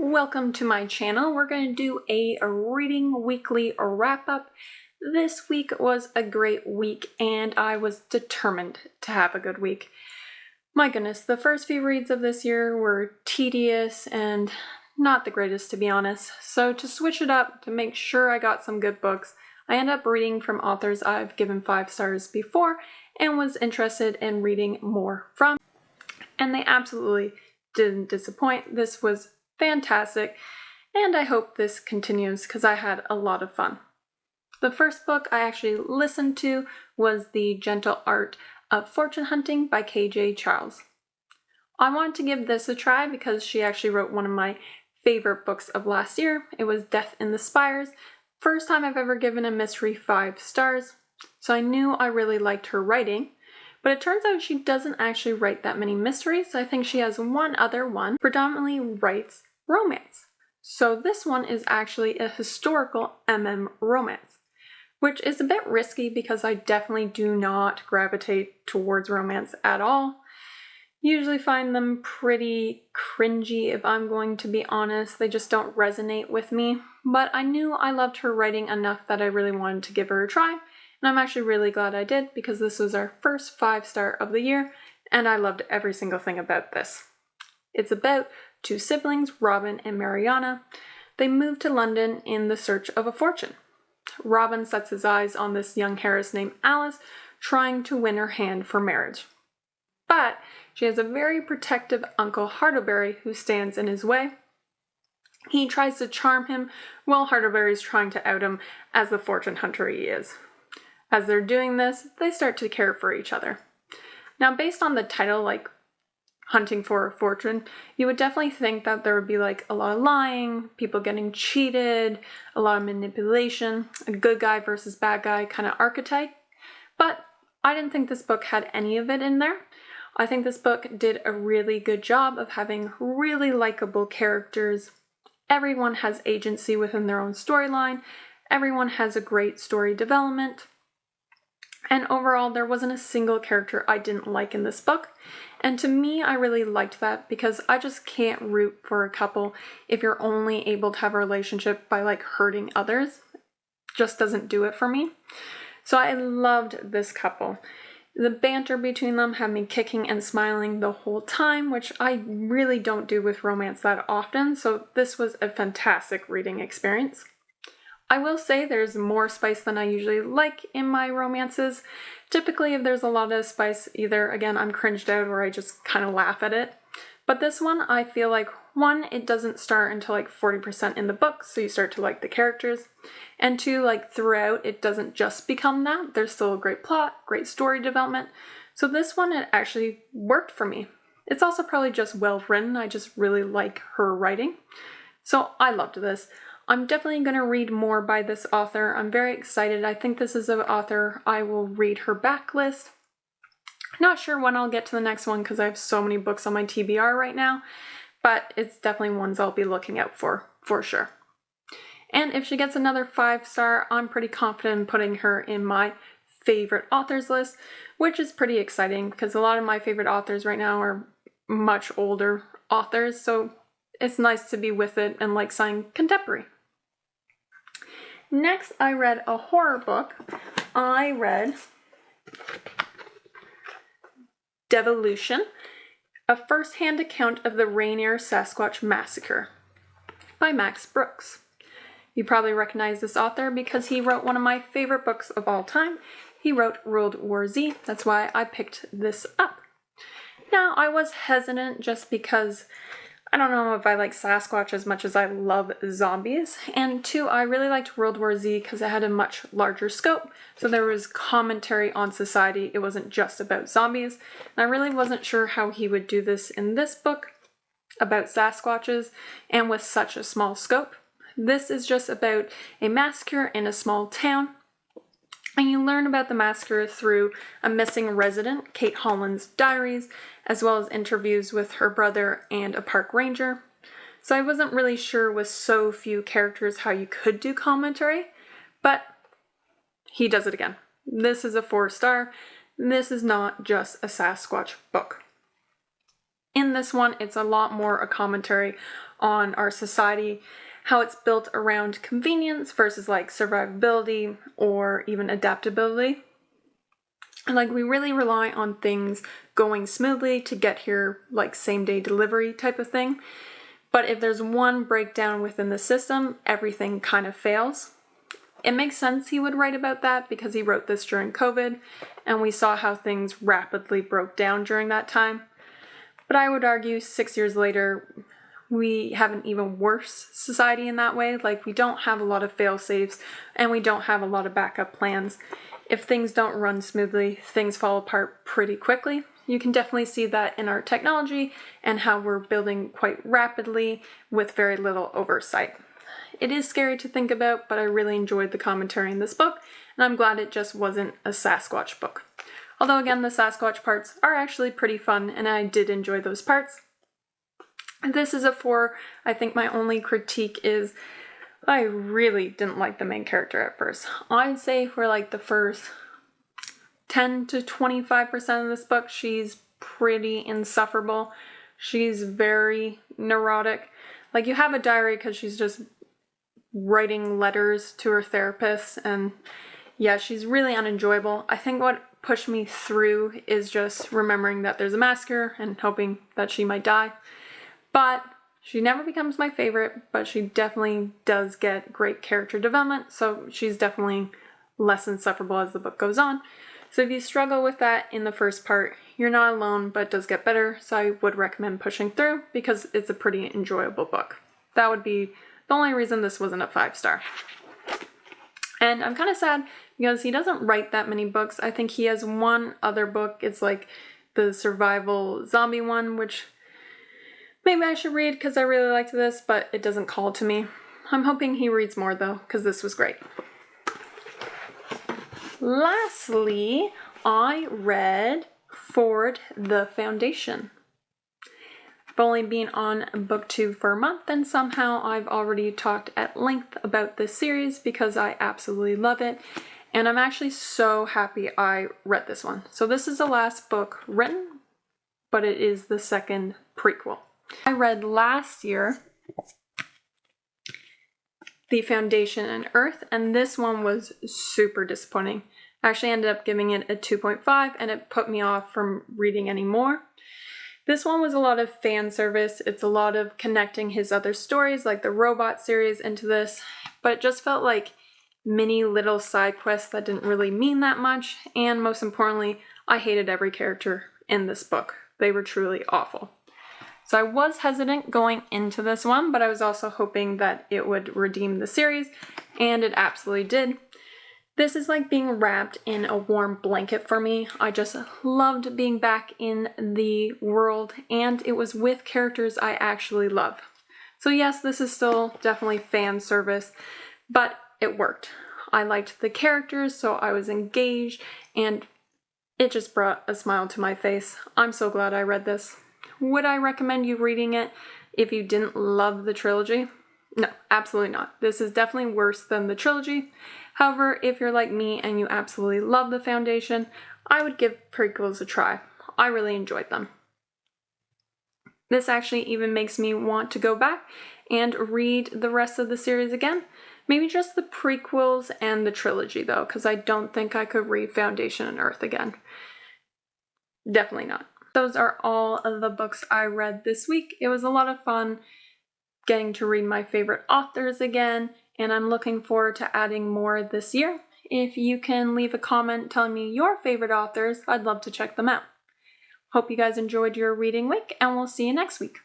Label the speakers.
Speaker 1: Welcome to my channel. We're going to do a reading weekly wrap-up. This week was a great week and I was determined to have a good week. My goodness, the first few reads of this year were tedious and not the greatest, to be honest. So to switch it up, to make sure I got some good books, I ended up reading from authors I've given 5 stars before and was interested in reading more from. And they absolutely didn't disappoint. This was fantastic, and I hope this continues because I had a lot of fun. The first book I actually listened to was The Gentle Art of Fortune Hunting by KJ Charles. I wanted to give this a try because she actually wrote one of my favorite books of last year. It was Death in the Spires. First time I've ever given a mystery 5 stars, so I knew I really liked her writing. But it turns out she doesn't actually write that many mysteries. I think she has one other one, predominantly writes romance. So this one is actually a historical romance, which is a bit risky because I definitely do not gravitate towards romance at all. Usually find them pretty cringy, if I'm going to be honest. They just don't resonate with me. But I knew I loved her writing enough that I really wanted to give her a try. And I'm actually really glad I did because this was our first 5-star of the year and I loved every single thing about this. It's about 2 siblings, Robin and Mariana. They move to London in the search of a fortune. Robin sets his eyes on this young heiress named Alice, trying to win her hand for marriage. But she has a very protective Uncle Hartlebury who stands in his way. He tries to charm him while Hartlebury is trying to out him as the fortune hunter he is. As they're doing this, they start to care for each other. Now, based on the title, like Hunting for a Fortune, you would definitely think that there would be like a lot of lying, people getting cheated, a lot of manipulation, a good guy versus bad guy kind of archetype. But I didn't think this book had any of it in there. I think this book did a really good job of having really likable characters. Everyone has agency within their own storyline. Everyone has a great story development. And overall, there wasn't a single character I didn't like in this book. And to me, I really liked that because I just can't root for a couple if you're only able to have a relationship by like hurting others. Just doesn't do it for me. So I loved this couple. The banter between them had me kicking and smiling the whole time, which I really don't do with romance that often. So this was a fantastic reading experience. I will say there's more spice than I usually like in my romances. Typically, if there's a lot of spice, either, again, I'm cringed out or I just kind of laugh at it. But this one, I feel like, 1, it doesn't start until like 40% in the book, so you start to like the characters. And 2, like throughout, it doesn't just become that. There's still a great plot, great story development. So this one, it actually worked for me. It's also probably just well written. I just really like her writing. So I loved this. I'm definitely going to read more by this author. I'm very excited. I think this is an author I will read her backlist. Not sure when I'll get to the next one because I have so many books on my TBR right now, but it's definitely ones I'll be looking out for sure. And if she gets another 5-star, I'm pretty confident in putting her in my favorite authors list, which is pretty exciting because a lot of my favorite authors right now are much older authors, so it's nice to be with it and like something contemporary. Next, I read a horror book. I read Devolution, a first-hand account of the Rainier Sasquatch Massacre by Max Brooks. You probably recognize this author because he wrote one of my favorite books of all time. He wrote World War Z. That's why I picked this up. Now, I was hesitant just because I don't know if I like Sasquatch as much as I love zombies. And 2, I really liked World War Z because it had a much larger scope. So there was commentary on society. It wasn't just about zombies. And I really wasn't sure how he would do this in this book about Sasquatches and with such a small scope. This is just about a massacre in a small town. And you learn about the massacre through a missing resident, Kate Holland's diaries, as well as interviews with her brother and a park ranger. So I wasn't really sure with so few characters how you could do commentary, but he does it again. This is a 4-star. This is not just a Sasquatch book. In this one, it's a lot more a commentary on our society, how it's built around convenience versus like survivability or even adaptability. Like, we really rely on things going smoothly to get here, like same day delivery type of thing. But if there's one breakdown within the system, everything kind of fails. It makes sense he would write about that because he wrote this during COVID, and we saw how things rapidly broke down during that time. But I would argue 6 years later, we have an even worse society in that way. Like, we don't have a lot of fail-safes, and we don't have a lot of backup plans. If things don't run smoothly, things fall apart pretty quickly. You can definitely see that in our technology and how we're building quite rapidly with very little oversight. It is scary to think about, but I really enjoyed the commentary in this book, and I'm glad it just wasn't a Sasquatch book. Although again, the Sasquatch parts are actually pretty fun, and I did enjoy those parts. This is a 4. I think my only critique is I really didn't like the main character at first. I'd say for like the first 10 to 25% of this book, she's pretty insufferable. She's very neurotic. Like, you have a diary because she's just writing letters to her therapist, and yeah, she's really unenjoyable. I think what pushed me through is just remembering that there's a massacre and hoping that she might die. But she never becomes my favorite, but she definitely does get great character development, so she's definitely less insufferable as the book goes on. So if you struggle with that in the first part, you're not alone, but it does get better, so I would recommend pushing through because it's a pretty enjoyable book. That would be the only reason this wasn't a 5-star. And I'm kind of sad because he doesn't write that many books. I think he has one other book. It's like the survival zombie one, which maybe I should read because I really liked this, but it doesn't call to me. I'm hoping he reads more though, because this was great. Lastly, I read Ford the Foundation. I've only been on book 2 for a month, and somehow I've already talked at length about this series because I absolutely love it. And I'm actually so happy I read this one. So this is the last book written, but it is the second prequel. I read last year The Foundation and Earth, and this one was super disappointing. I actually ended up giving it a 2.5, and it put me off from reading any more. This one was a lot of fan service. It's a lot of connecting his other stories, like the robot series, into this, but it just felt like mini little side quests that didn't really mean that much, and most importantly, I hated every character in this book. They were truly awful. So I was hesitant going into this one, but I was also hoping that it would redeem the series, and it absolutely did. This is like being wrapped in a warm blanket for me. I just loved being back in the world, and it was with characters I actually love. So yes, this is still definitely fan service, but it worked. I liked the characters, so I was engaged, and it just brought a smile to my face. I'm so glad I read this. Would I recommend you reading it if you didn't love the trilogy? No, absolutely not. This is definitely worse than the trilogy. However, if you're like me and you absolutely love The Foundation, I would give prequels a try. I really enjoyed them. This actually even makes me want to go back and read the rest of the series again. Maybe just the prequels and the trilogy though, because I don't think I could read Foundation and Earth again. Definitely not. Those are all of the books I read this week. It was a lot of fun getting to read my favorite authors again, and I'm looking forward to adding more this year. If you can leave a comment telling me your favorite authors, I'd love to check them out. Hope you guys enjoyed your reading week, and we'll see you next week.